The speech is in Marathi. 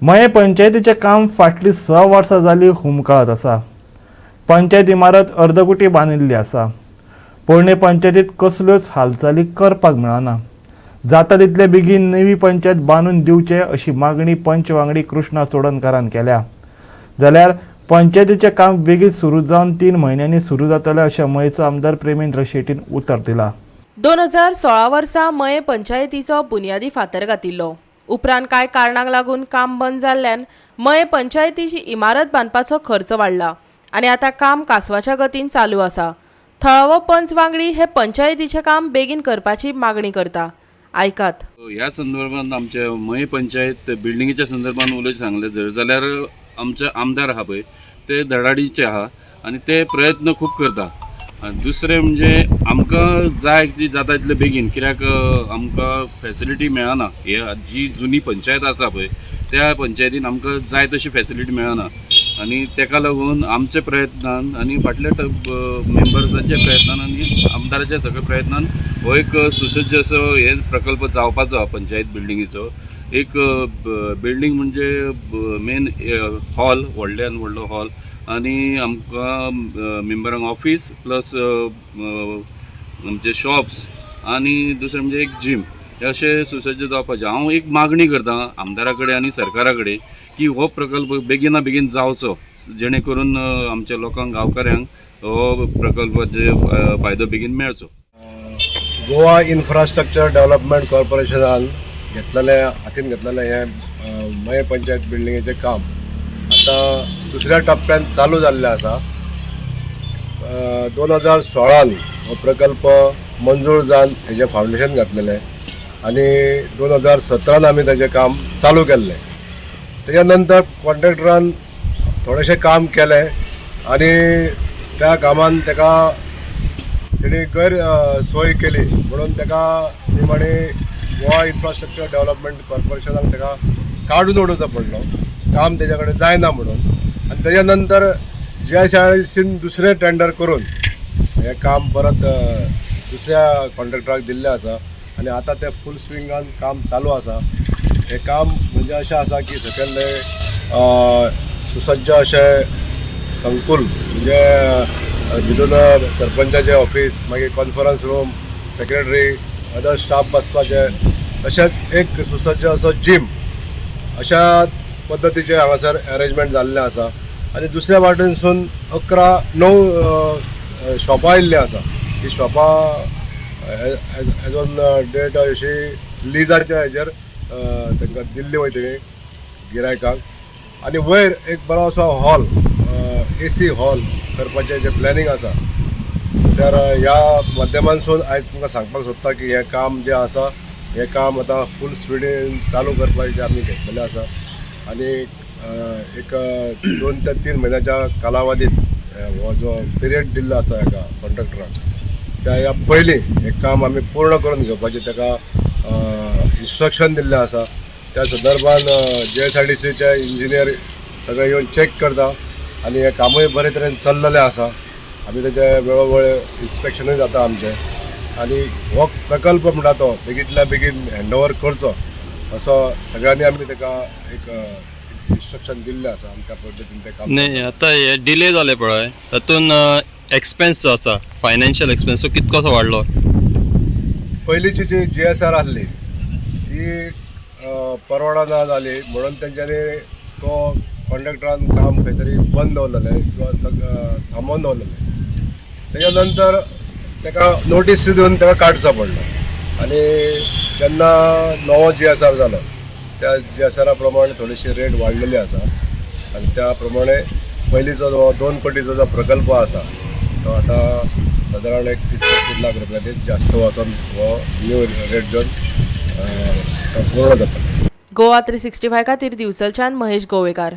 मये पंचायतीचें काम फाटलीं 6 वर्सां जालीं हुमकळत आसा. पंचायत इमारत अर्दकुटी बांदिल्ली आसा. पोरणे पंचायतीत कसल्योच हालचाली करपाक मेळना. जाता तितले बेगीन नवी पंचायत बांदून दिवचे अशी मागणी पंच वांगडी कृष्णा चोडणकारान केल्या. जाल्यार पंचायतीचें काम बेगीन सुरू जावन 3 म्हयन्यांनी सुरू जातलें अशें मयेचो आमदार प्रेमेंद्र शेटीन उतर दिलां. 2016 वर्सा मये पंचायतीचो बुनयादी फातर घातिल्लो. उपरांत कांय कारणांक लागून काम बंद जाल्ल्यान मये पंचायतीची इमारत बांदपाचो खर्च वाडला आनी आतां काम कासवाच्या गतीन चालू आसा. थळावो पंच वांगडी हे पंचायतीचें काम बेगीन करपाची मागणी करता. आयकात. ह्या संदर्भात आमच्या मये पंचायत बिल्डिंगेच्या संदर्भात उलयत सांगले जाल्यार आमचे आमदार आहा पळय ते धडाडीचे आहा आनी ते प्रयत्न खूब करता. आनी दुसरें म्हणजे आमकां जाय ती जाता तितले बेगीन कित्याक आमकां फॅसिलिटी मेळना. हे जी जुनी पंचायत आसा पळय त्या पंचायतीन आमकां जाय तशी फॅसिलिटी मेळना आनी तेका लागून आमचे प्रयत्नान आनी फाटल्या मेंबर्सांच्या प्रयत्नान आनी आमदाराच्या सगळ्या प्रयत्नान हो एक सुसज्ज असो हे प्रकल्प जावपाचो पंचायत बिल्डिंगेचो. एक बिल्डिंग म्हणजे मेन हॉल व्हडल्यान व्हडलो हॉल आनी आमकां मेंबरांक ऑफिस प्लस आमचे शॉप्स आनी दुसरें म्हणजे एक जीम हे अशें सुसज्ज जावपाचें. हांव एक मागणी करतां आमदारा कडेन आनी सरकारा कडेन की हो प्रकल्प बेगिना बेगीन जावचो जेणे करून आमच्या लोकांक गांवकाऱ्यांक हो प्रकल्पाचे फायदो बेगीन मेळचो. गोवा इन्फ्रास्ट्रक्चर डेव्हलपमेंट कॉर्पोरेशनान हातीन घेतलेलें हें मये पंचायत बिल्डिंगेचें काम आतां दुसऱ्या टप्प्यान चालू जाल्लें आसा. 2016 हो प्रकल्प मंजूर जावन हेजें फावंडेशन घातलेलें आनी 2017 आमी तेजें काम चालू केल्लें. तेच्या नंतर कॉन्ट्रॅक्टरान थोडेशें काम केलें आनी त्या कामान तेका तेणी गैर सोय केली म्हणून तेका निमाणी गोवा इन्फ्रास्ट्रक्चर डेव्हलपमेंट कॉर्पोरेशनाक तेका काडून उडोवचो पडलो. काम तेच्या कडेन जायना म्हणून आनी तेच्या नंतर JSRCन दुसरें टेंडर करून हें काम परत दुसऱ्या कॉन्ट्रॅक्टराक दिल्लें आसा आनी आतां तें फूल स्विंगान काम चालू आसा. हें काम म्हणजे अशें आसा की सकयल्ले सुसज्ज अशें संकुल म्हणजे भितर सरपंचाचें ऑफिस मागीर conference room secretary other staff बसपाचे तशेंच एक सुसज्ज असो जीम अशा पद्दतीचें हांगासर अरेंजमेंट जाल्लें आसा. आनी दुसऱ्या वाटेनसून 11-9 शॉपां आयिल्लीं आसा. ही शॉपां एज ऑन डेट अशी लिजाच्या हेजेर तांकां दिल्ली वयतली गिरायकांक. आनी वयर एक बरो असो हॉल AC हॉल करपाचें जें प्लॅनिंग आसा. तर ह्या माध्यमांसून आयज तुमकां सांगपाक सोदता की हें काम जें आसा हें काम आतां फूल स्पिडीन चालू करपाचें आमी घेतलेलें आसा आनी एक 2 ते 3 म्हयन्याच्या कालावधीत हो जो पिरियड दिल्लो आसा हेका कॉन्ट्रॅक्टराक त्या ह्या पयलीं हें काम आमी पूर्ण करून घेवपाचें तेका इन्स्ट्रक्शन दिल्लें आसा. त्या संदर्भान JSRTCचे इंजिनियर सगळे येवन चॅक करता आनी हें कामूय बरे तरेन चल्लेलें आसा. आमी तेजे वेळोवेळ इन्स्पेक्शनूय जाता आमचें आनी हो प्रकल्प म्हणटा तो बेगींतल्या बेगीन हँडओवर करचो असो सगळ्यांनी आमी ताका एक इन्स्ट्रक्शन दिल्लें आसा आनी त्या पद्दतीन तें काम. नाही आता हे डिले जाले पळय तातून एक्सपेन्स जो आसा फायनान्शियल एक्सपेन्स तो कितकोसो वाडलो. पयलींची जी JSR आहली ती परवडना जाली म्हणून तेंच्यांनी तो कॉन्ट्रॅक्टरान काम खंय तरी बंद दवरलेलें किंवा थांबोवन दवरलेलें. तेच्या नंतर तेका नोटीस दिवन तेका काडचो पडलो आनी जेन्ना नवो JSR जालो त्या JSR प्रमाणे थोडीशी रेट वाडलेली आसा आनी त्या प्रमाणे पयलींचो जो 2 कोटीचो जो प्रकल्प आसा तो आतां सादारण एक 30-35 लाख रुपयांनी जास्त वचून हो न्यू रेट घेवन पूर्ण जाता. गोवा 365 खातीर दिवचलच्यान महेश गोवेकार.